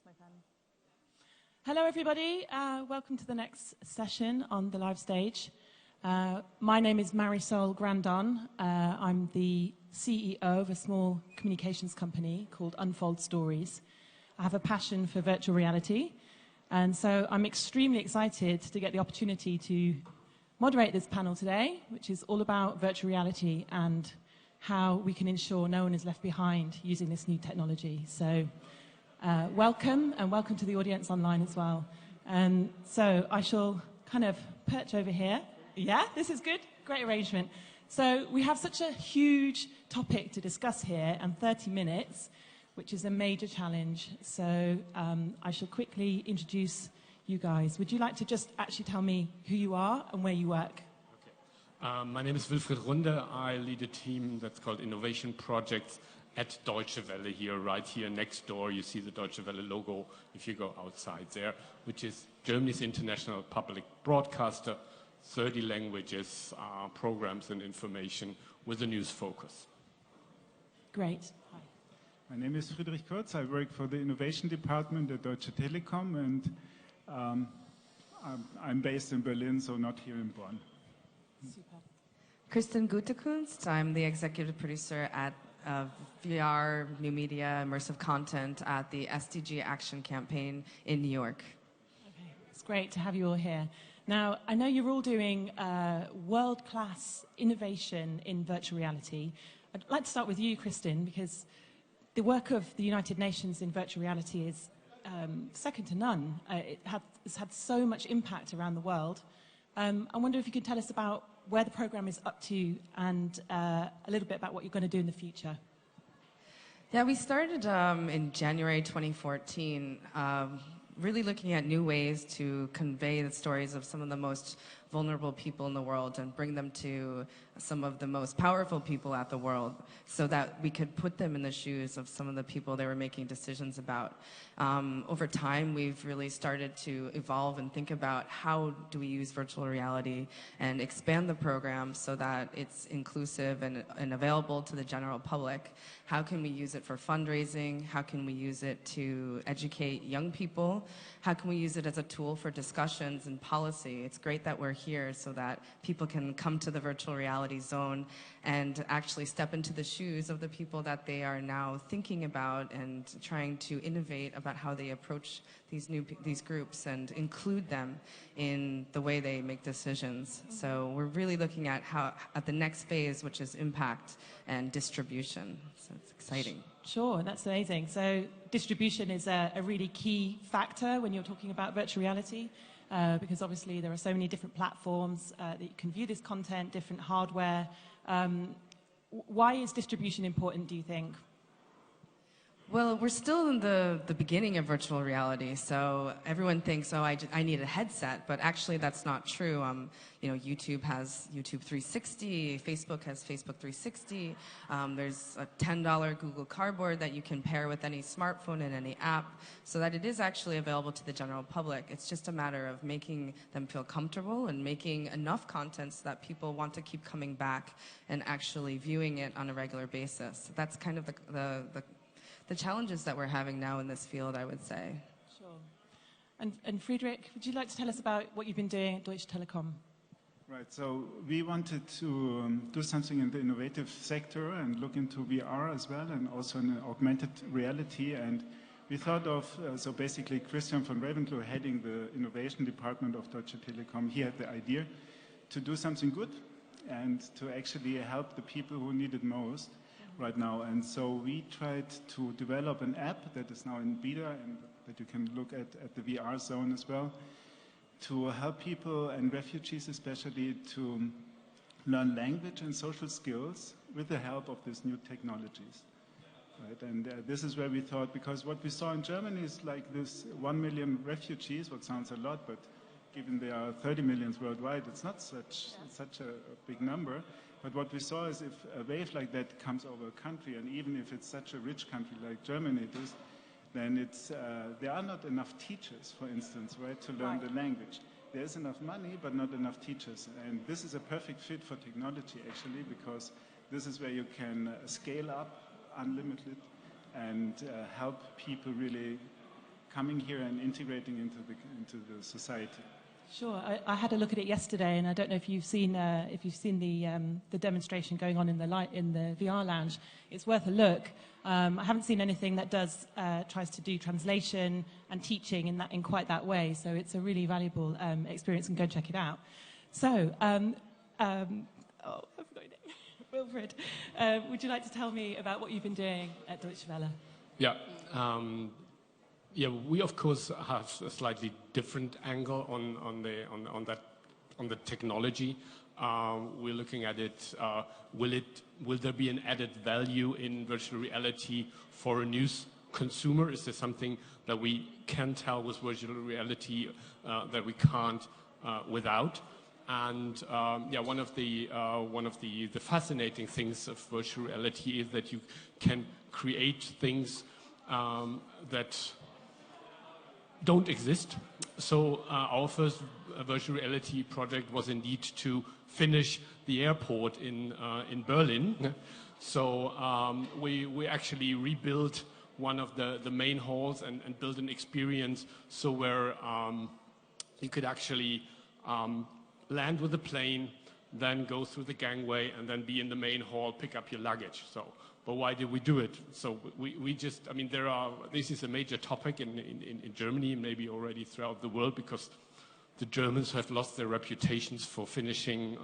my pen. Hello, everybody. Welcome to the next session on the live stage. My name is Marisol Grandon. I'm the CEO of a small communications company called Untold Stories. I have a passion for virtual reality, and so I'm extremely excited to get the opportunity to moderate this panel today, which is all about virtual reality and how we can ensure no one is left behind using this new technology. So welcome, and welcome to the audience online as well. And so I shall kind of perch over here. Yeah, this is good. Great arrangement. So we have such a huge topic to discuss here, and 30 minutes, which is a major challenge. So I shall quickly introduce you guys. Would you like to just actually tell me who you are and where you work? Okay. My name is Wilfried Runde. I lead a team that's called Innovation Projects at Deutsche Welle here, right here next door. You see the Deutsche Welle logo if you go outside there, which is Germany's international public broadcaster, 30 languages, programs and information with a news focus. Great. Hi. My name is Friedrich Kurz. I work for the innovation department at Deutsche Telekom, and I'm based in Berlin, so not here in Bonn. Super. Kristin Gutekunst. I'm the executive producer at VR, new media, immersive content at the SDG Action Campaign in New York. Okay, it's great to have you all here. Now, I know you're all doing world-class innovation in virtual reality. I'd like to start with you, Kristin, because the work of the United Nations in virtual reality is second to none. It's had so much impact around the world. I wonder if you could tell us about where the program is up to and a little bit about what you're going to do in the future. Yeah, we started in January 2014, really looking at new ways to convey the stories of some of the most vulnerable people in the world and bring them to some of the most powerful people at the world so that we could put them in the shoes of some of the people they were making decisions about. Over time, we've really started to evolve and think about how do we use virtual reality and expand the program so that it's inclusive and available to the general public. How can we use it for fundraising? How can we use it to educate young people? How can we use it as a tool for discussions and policy? It's great that we're here so that people can come to the virtual reality zone and actually step into the shoes of the people that they are now thinking about and trying to innovate about how they approach these groups and include them in the way they make decisions. So we're really looking at the next phase, which is impact and distribution. So it's exciting. Sure, that's amazing. So distribution is a really key factor when you're talking about virtual reality, because obviously there are so many different platforms that you can view this content, different hardware. Why is distribution important, do you think? Well, we're still in the beginning of virtual reality, so everyone thinks, oh, I need a headset, but actually that's not true. YouTube has YouTube 360, Facebook has Facebook 360. There's a $10 Google Cardboard that you can pair with any smartphone and any app, so that it is actually available to the general public. It's just a matter of making them feel comfortable and making enough content so that people want to keep coming back and actually viewing it on a regular basis. That's kind of the challenges that we're having now in this field, I would say. Sure. And Friedrich, would you like to tell us about what you've been doing at Deutsche Telekom? Right, so we wanted to do something in the innovative sector and look into VR as well, and also in augmented reality. And we thought of, so basically Christian von Ravenloh, heading the innovation department of Deutsche Telekom, he had the idea to do something good and to actually help the people who need it most right now. And so we tried to develop an app that is now in beta and that you can look at the VR zone as well, to help people and refugees especially to learn language and social skills with the help of these new technologies. Right? And this is where we thought, because what we saw in Germany is like this 1 million refugees, what sounds a lot, but given there are 30 million worldwide, it's not such a big number. But what we saw is if a wave like that comes over a country, and even if it's such a rich country like Germany it is, then there are not enough teachers, for instance, right, to learn the language. There is enough money, but not enough teachers. And this is a perfect fit for technology, actually, because this is where you can scale up unlimited and help people really coming here and integrating into the society. Sure, I had a look at it yesterday, and I don't know if you've seen the demonstration going on in the VR lounge. It's worth a look. I haven't seen anything that tries to do translation and teaching in quite that way. So it's a really valuable experience, and go check it out. So, I forgot your name. Wilfried, would you like to tell me about what you've been doing at Deutsche Welle? Yeah. Yeah, we of course have a slightly different angle on the technology. We're looking at it. Will there be an added value in virtual reality for a news consumer? Is there something that we can tell with virtual reality that we can't without? And yeah, one of the fascinating things of virtual reality is that you can create things that don't exist. So our first virtual reality project was indeed to finish the airport in Berlin. So we actually rebuilt one of the main halls and built an experience so where you could actually land with a plane, then go through the gangway, and then be in the main hall, pick up your luggage. So, but why did we do it? So we just, I mean, this is a major topic in Germany, maybe already throughout the world, because the Germans have lost their reputations for finishing,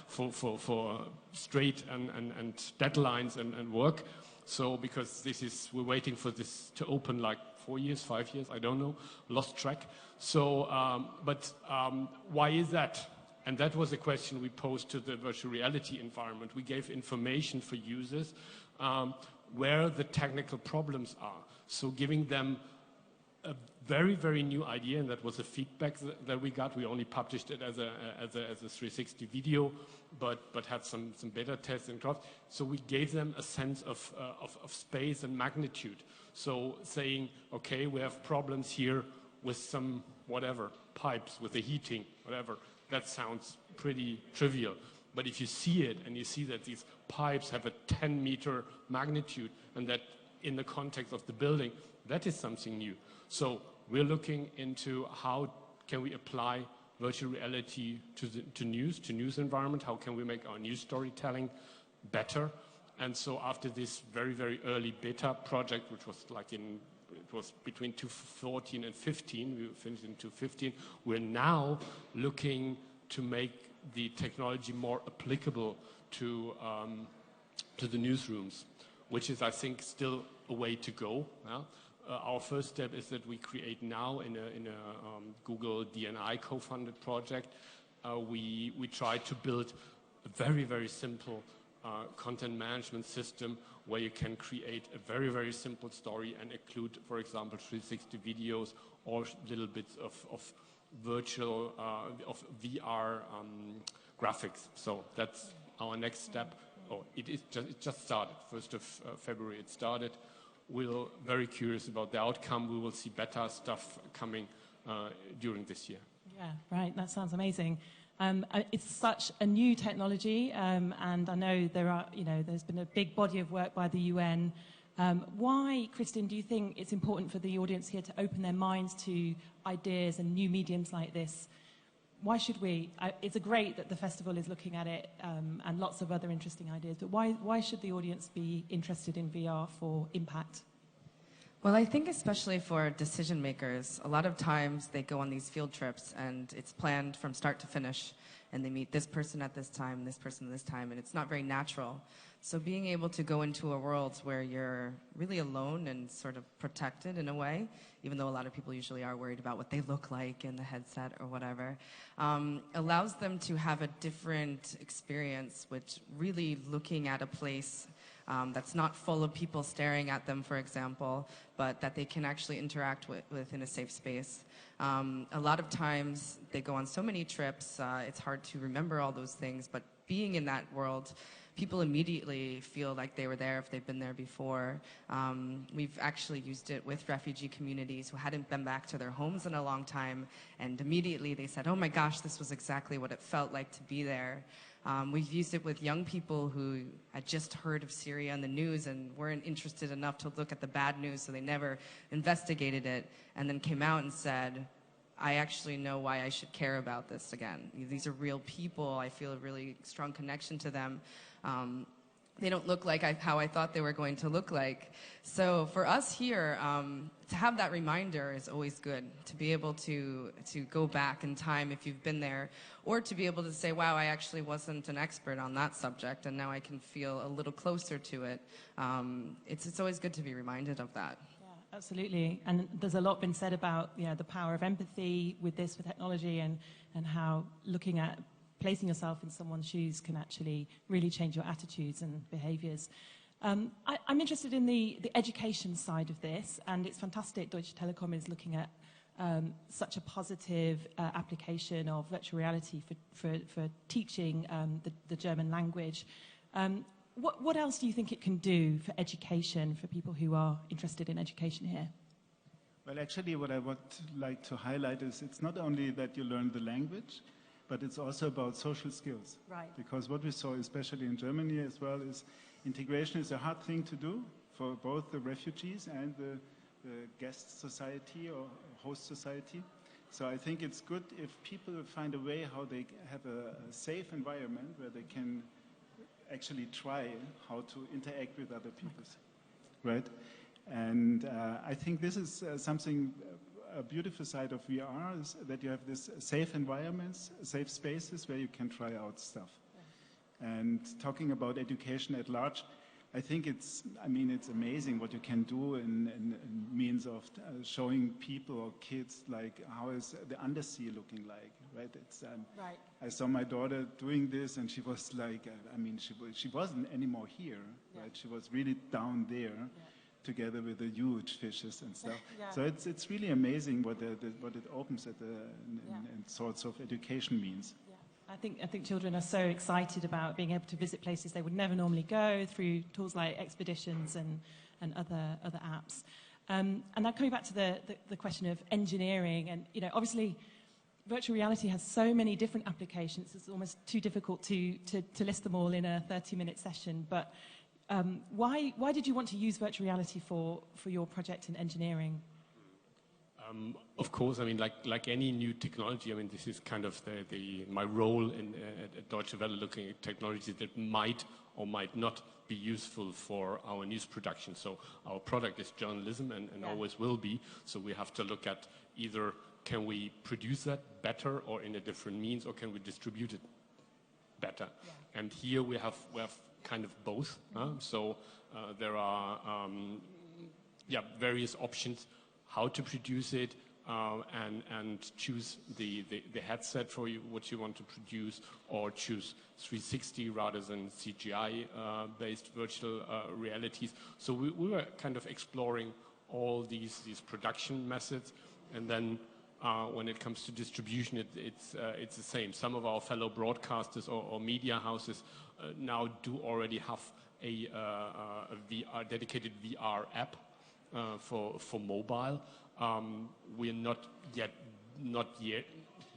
for straight and deadlines and work. So because we're waiting for this to open like 4 years, 5 years, I don't know, lost track. So, why is that? And that was a question we posed to the virtual reality environment. We gave information for users where the technical problems are. So giving them a very, very new idea, and that was the feedback that we got. We only published it as a 360 video, but had some beta tests and stuff. So we gave them a sense of space and magnitude. So saying, okay, we have problems here with some whatever pipes, with the heating, whatever. That sounds pretty trivial. But if you see it and you see that these pipes have a 10-meter magnitude and that in the context of the building, that is something new. So we're looking into how can we apply virtual reality to news environment? How can we make our news storytelling better? And so after this very, very early beta project, which was it was between 2014 and 15. We finished in 2015. We're now looking to make the technology more applicable to the newsrooms, which is, I think, still a way to go. Our first step is that we create now in a Google DNI co-funded project. We try to build a very, very simple content management system where you can create a very, very simple story and include, for example, 360 videos or little bits of virtual, of VR graphics. So that's our next step. Oh, it just started. 1st of February it started. We're very curious about the outcome. We will see better stuff coming during this year. Yeah, right. That sounds amazing. It's such a new technology, and I know there's been a big body of work by the UN. Why, Kristin, do you think it's important for the audience here to open their minds to ideas and new mediums like this? Why should we? It's great that the festival is looking at it and lots of other interesting ideas, but why should the audience be interested in VR for impact? Well, I think especially for decision makers, a lot of times they go on these field trips and it's planned from start to finish, and they meet this person at this time, this person at this time, and it's not very natural. So being able to go into a world where you're really alone and sort of protected in a way, even though a lot of people usually are worried about what they look like in the headset or whatever, allows them to have a different experience, which really looking at a place that's not full of people staring at them, for example, but that they can actually interact with in a safe space. A lot of times they go on so many trips, it's hard to remember all those things, but being in that world, people immediately feel like they were there if they've been there before. We've actually used it with refugee communities who hadn't been back to their homes in a long time, and immediately they said, oh my gosh, this was exactly what it felt like to be there. We've used it with young people who had just heard of Syria on the news and weren't interested enough to look at the bad news, so they never investigated it, and then came out and said, I actually know why I should care about this again. These are real people. I feel a really strong connection to them. They don't look like how I thought they were going to look like. So for us here, to have that reminder is always good, to be able to go back in time if you've been there, or to be able to say, wow, I actually wasn't an expert on that subject, and now I can feel a little closer to it. It's always good to be reminded of that. Yeah, absolutely. And there's a lot been said about the power of empathy with this, with technology, and how looking at placing yourself in someone's shoes can actually really change your attitudes and behaviors. I'm interested in the education side of this, and it's fantastic Deutsche Telekom is looking at such a positive application of virtual reality for teaching the German language. What else do you think it can do for education, for people who are interested in education here? Well, actually, what I would like to highlight is it's not only that you learn the language, but it's also about social skills. Right. Because what we saw, especially in Germany as well, is integration is a hard thing to do for both the refugees and the guest society or host society. So I think it's good if people find a way how they have a safe environment where they can actually try how to interact with other people, right? And I think this is something. A beautiful side of VR is that you have this safe environments, safe spaces where you can try out stuff. Yeah. And talking about education at large, I think it's amazing what you can do in means of showing people or kids like how is the undersea looking like, right? It's right. I saw my daughter doing this, and she was like, she wasn't anymore here, right? She was really down there. Yeah. Together with the huge fishes and stuff. Yeah. So it's really amazing what it opens at in sorts of education means. Yeah. I think children are so excited about being able to visit places they would never normally go through tools like expeditions and other apps. And now coming back to the question of engineering, and obviously virtual reality has so many different applications. It's almost too difficult to list them all in a 30-minute session, but why did you want to use virtual reality for your project in engineering? Of course, like any new technology, this is kind of my role at Deutsche Welle, looking at technologies that might or might not be useful for our news production. So our product is journalism and always will be. So we have to look at either can we produce that better or in a different means, or can we distribute it better? Yeah. And here we have kind of both. So there are various options how to produce it and choose the headset for what you want to produce, or choose 360 rather than CGI based virtual realities. So we were kind of exploring all these production methods, and then when it comes to distribution, it's the same. Some of our fellow broadcasters or media houses now do already have a dedicated VR app for mobile. We're not yet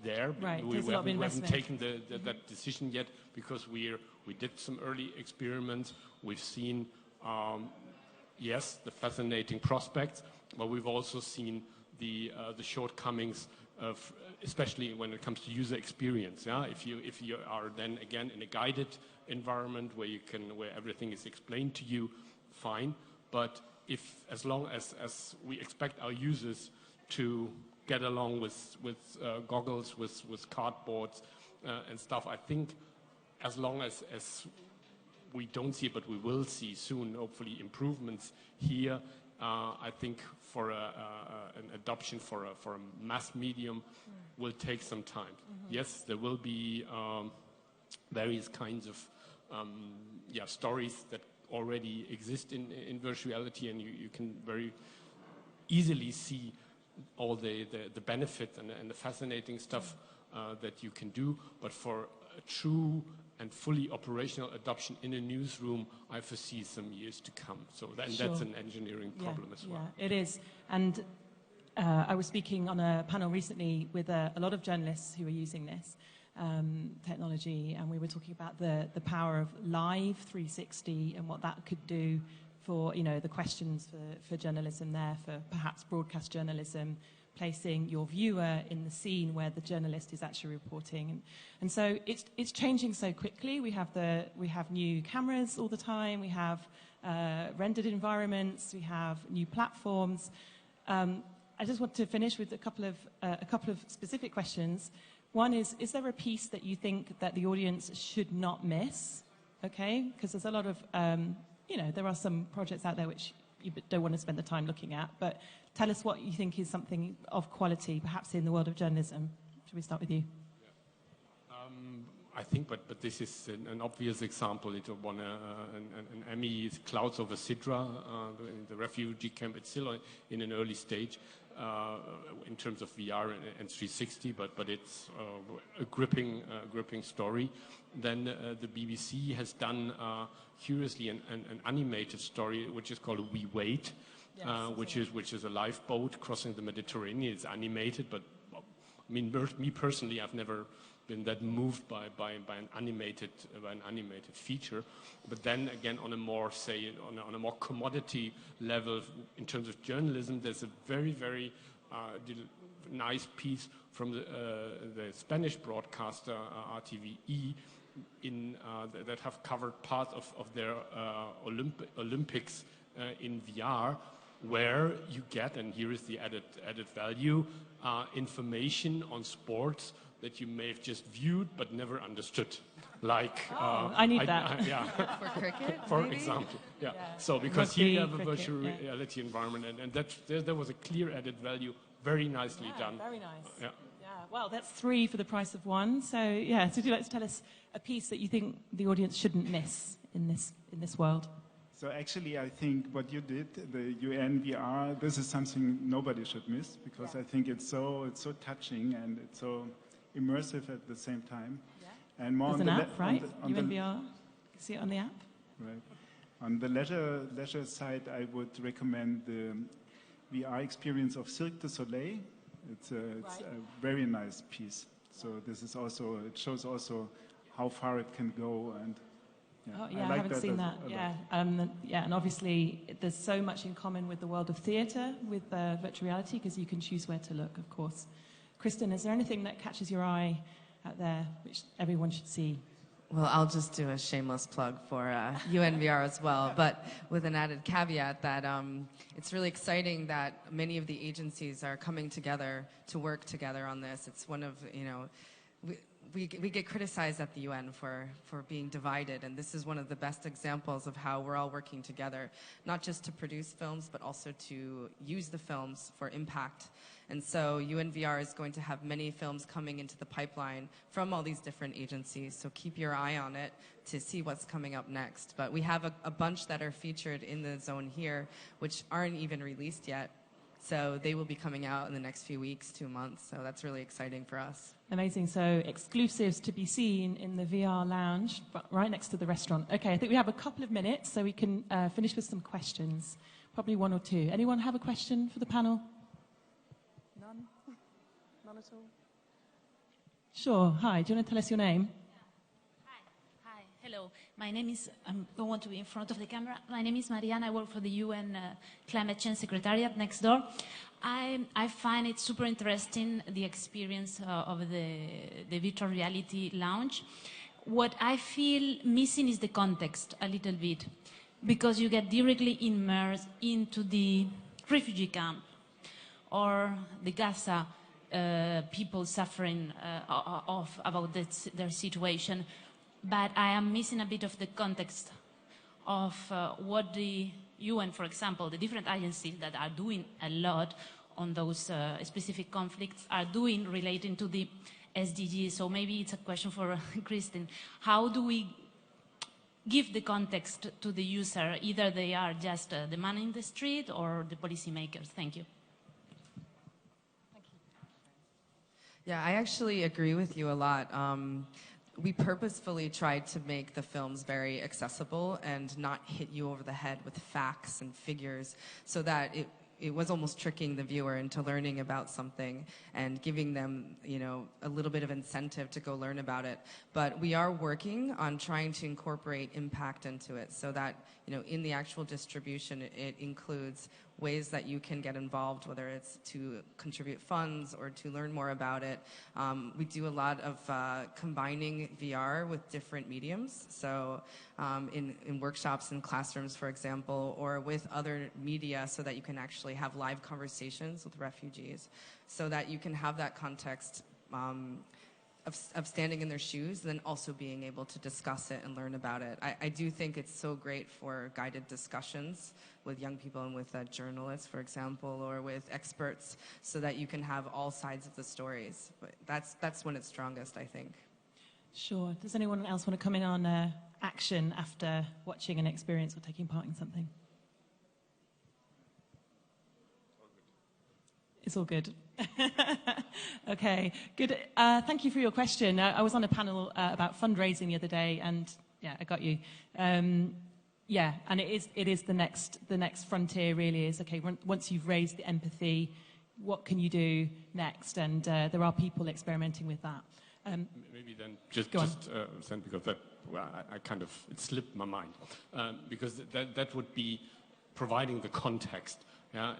there. Right. We haven't taken that decision yet, because we did some early experiments. We've seen the fascinating prospects, but we've also seen the shortcomings of, especially when it comes to user experience. Yeah, if you are then again in a guided environment where everything is explained to you, fine. But as long as we expect our users to get along with goggles, with cardboards and stuff, I think as long as we don't see it, but we will see soon, hopefully, improvements here. I think for an adoption for a mass medium will take some time. Mm-hmm. Yes, there will be various kinds of stories that already exist in virtual reality, and you can very easily see all the benefits and the fascinating stuff that you can do. But for a true and fully operational adoption in a newsroom, I foresee some years to come. So that's an engineering problem as well. Yeah, it is. And I was speaking on a panel recently with a lot of journalists who are using this. technology, and we were talking about the power of live 360 and what that could do for, you know, the questions for journalism there, for perhaps broadcast journalism, placing your viewer in the scene where the journalist is actually reporting. And so it's changing so quickly. We have new cameras all the time. We have rendered environments. We have new platforms. I just want to finish with a couple of specific questions. One is there a piece that you think that the audience should not miss? Okay, because there's a lot of, you know, there are some projects out there which you don't want to spend the time looking at, but tell us what you think is something of quality, perhaps in the world of journalism. Should we start with you? I think, but this is an obvious example. It won an Emmy. It's Clouds over Sidra, the refugee camp. It's still in an early stage in terms of VR and 360, but it's a gripping story. Then the BBC has done curiously an animated story which is called We Wait, yes, which is a lifeboat crossing the Mediterranean. It's animated, but I mean, me personally, I've never been that moved by an animated feature. But then again, on a more, say, on a more commodity level in terms of journalism, there's a very nice piece from the Spanish broadcaster RTVE that have covered part of their Olympics in VR, where you get, and here is the added value, information on sports that you may have just viewed but never understood. Like, I need that. Yeah. For cricket, for maybe? example. Yeah. So because here you have a virtual reality environment, and there was a clear added value, very nicely done. Very nice. Yeah. Yeah. Well, that's 3 for the price of 1. So yeah. So would you like to tell us a piece that you think the audience shouldn't miss in this world? So actually, I think what you did, the UNVR, this is something nobody should miss, because I think it's so touching and it's so immersive at the same time. Yeah. And more There's on an the app, right? on UNVR. the, You can see it on the app. Right. On the leisure side, I would recommend the VR experience of Cirque du Soleil. It's a very nice piece. So this is also, it shows also how far it can go, and I haven't seen that. And obviously there's so much in common with the world of theatre, with virtual reality, because you can choose where to look, of course. Kristin, is there anything that catches your eye out there which everyone should see? Well, I'll just do a shameless plug for UNVR as well, but with an added caveat that it's really exciting that many of the agencies are coming together to work together on this. It's one of, you know, we get criticized at the UN for being divided, and this is one of the best examples of how we're all working together, not just to produce films, but also to use the films for impact. And so UNVR is going to have many films coming into the pipeline from all these different agencies, so keep your eye on it to see what's coming up next. But we have a bunch that are featured in the zone here, which aren't even released yet. So they will be coming out in the next few weeks, 2 months. So that's really exciting for us. Amazing. So exclusives to be seen in the VR lounge, right next to the restaurant. Okay, I think we have a couple of minutes, so we can finish with some questions. Probably 1 or 2. Anyone have a question for the panel? None? None at all? Sure. Hi. Do you want to tell us your name? Hi. Hello. My name is, I don't want to be in front of the camera. My name is Mariana. I work for the UN Climate Change Secretariat next door. I find it super interesting, the experience of the virtual reality lounge. What I feel missing is the context a little bit, because you get directly immersed into the refugee camp or the Gaza people suffering about their situation. But I am missing a bit of the context of what the UN, for example, the different agencies that are doing a lot on those specific conflicts are doing relating to the SDGs. So maybe it's a question for Kristin. How do we give the context to the user? Either they are just the man in the street or the policymakers. Thank you. Yeah, I actually agree with you a lot. We purposefully tried to make the films very accessible and not hit you over the head with facts and figures, so that it was almost tricking the viewer into learning about something and giving them, a little bit of incentive to go learn about it. But we are working on trying to incorporate impact into it so that, in the actual distribution, it includes ways that you can get involved, whether it's to contribute funds or to learn more about it. We do a lot of combining VR with different mediums. So in workshops in classrooms, for example, or with other media so that you can actually have live conversations with refugees so that you can have that context of standing in their shoes and then also being able to discuss it and learn about it. I do think it's so great for guided discussions with young people and with journalists, for example, or with experts so that you can have all sides of the stories. But that's when it's strongest, I think. Sure. Does anyone else want to come in on action after watching an experience or taking part in something? It's all good. Okay, good. Thank you for your question. I was on a panel about fundraising the other day, and yeah, I got you. Yeah, and it is the next frontier. Really is okay. Once you've raised the empathy, what can you do next? And there are people experimenting with that. Maybe then just because that I kind of it slipped my mind because that would be providing the context. Yeah,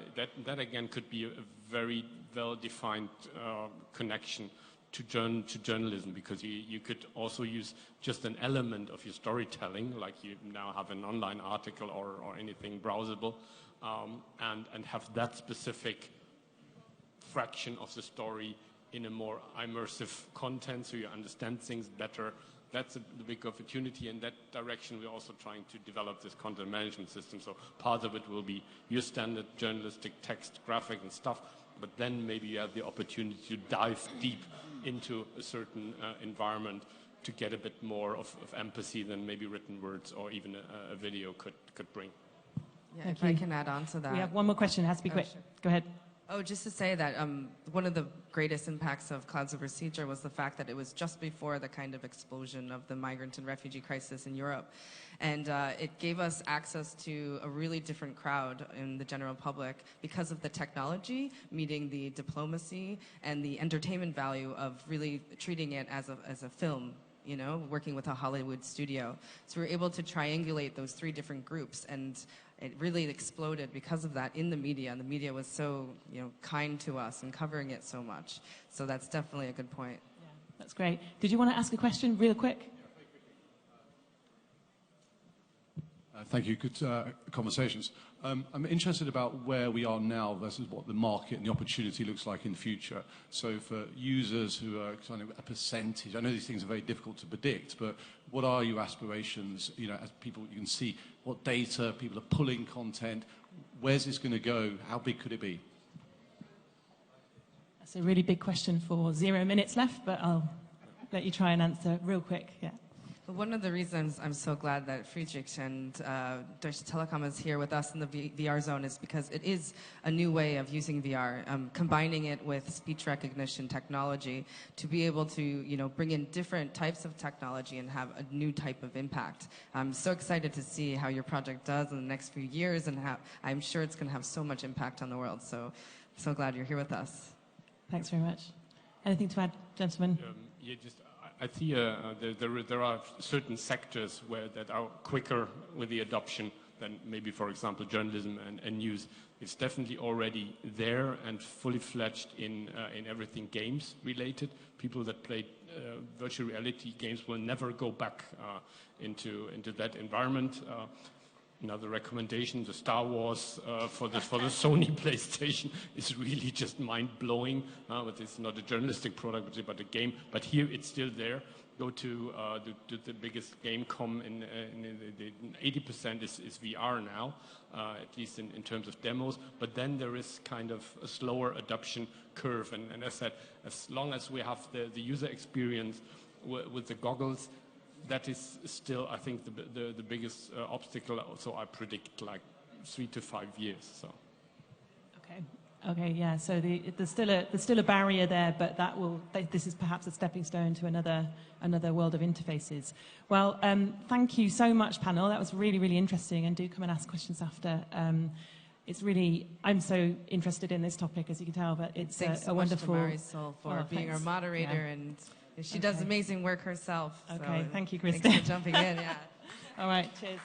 that again could be a very well-defined connection to journalism, because you could also use just an element of your storytelling, like you now have an online article or anything browsable, and have that specific fraction of the story in a more immersive content, so you understand things better. That's the big opportunity. In that direction, we're also trying to develop this content management system. So part of it will be your standard journalistic text, graphic and stuff, but then maybe you have the opportunity to dive deep into a certain environment to get a bit more of empathy than maybe written words or even a video could bring. Yeah, if I can add on to that. We have one more question. It has to be quick. Sure. Go ahead. Oh, just to say that one of the greatest impacts of Clouds of Procedure was the fact that it was just before the kind of explosion of the migrant and refugee crisis in Europe. And it gave us access to a really different crowd in the general public because of the technology meeting the diplomacy and the entertainment value of really treating it as a film, working with a Hollywood studio. So we were able to triangulate those three different groups, and it really exploded because of that in the media, and the media was so kind to us and covering it so much. So that's definitely a good point. Yeah, that's great. Did you want to ask a question real quick? Thank you. Good conversations. I'm interested about where we are now versus what the market and the opportunity looks like in the future. So for users who are kind of a percentage, I know these things are very difficult to predict, but what are your aspirations, as people, you can see what data, people are pulling content, where's this going to go, how big could it be? That's a really big question for 0 minutes left, but I'll let you try and answer real quick. Yeah. One of the reasons I'm so glad that Friedrich and Deutsche Telekom is here with us in the VR zone is because it is a new way of using VR, combining it with speech recognition technology to be able to, bring in different types of technology and have a new type of impact. I'm so excited to see how your project does in the next few years, and how I'm sure it's going to have so much impact on the world. So glad you're here with us. Thanks very much. Anything to add, gentlemen? I see there are certain sectors that are quicker with the adoption than maybe, for example, journalism and news. It's definitely already there and fully fledged in everything games related. People that play virtual reality games will never go back into that environment. Another recommendation, the Star Wars for the Sony PlayStation is really just mind-blowing. But it's not a journalistic product, but a game. But here it's still there. Go to the biggest Gamecom in 80% is VR now, at least in terms of demos. But then there is kind of a slower adoption curve. And as I said, as long as we have the user experience with the goggles, that is still, I think, the biggest obstacle. So I predict like 3 to 5 years. So. Okay, yeah. So there's still a barrier there, but this is perhaps a stepping stone to another world of interfaces. Well, thank you so much, panel. That was really, really interesting. And do come and ask questions after. it's really, I'm so interested in this topic, as you can tell, but it's Thanks so a wonderful... much to Marisol for being our moderator, and she does amazing work herself. Okay, so thank you, Kristin. Thanks for jumping in, yeah. All right, cheers.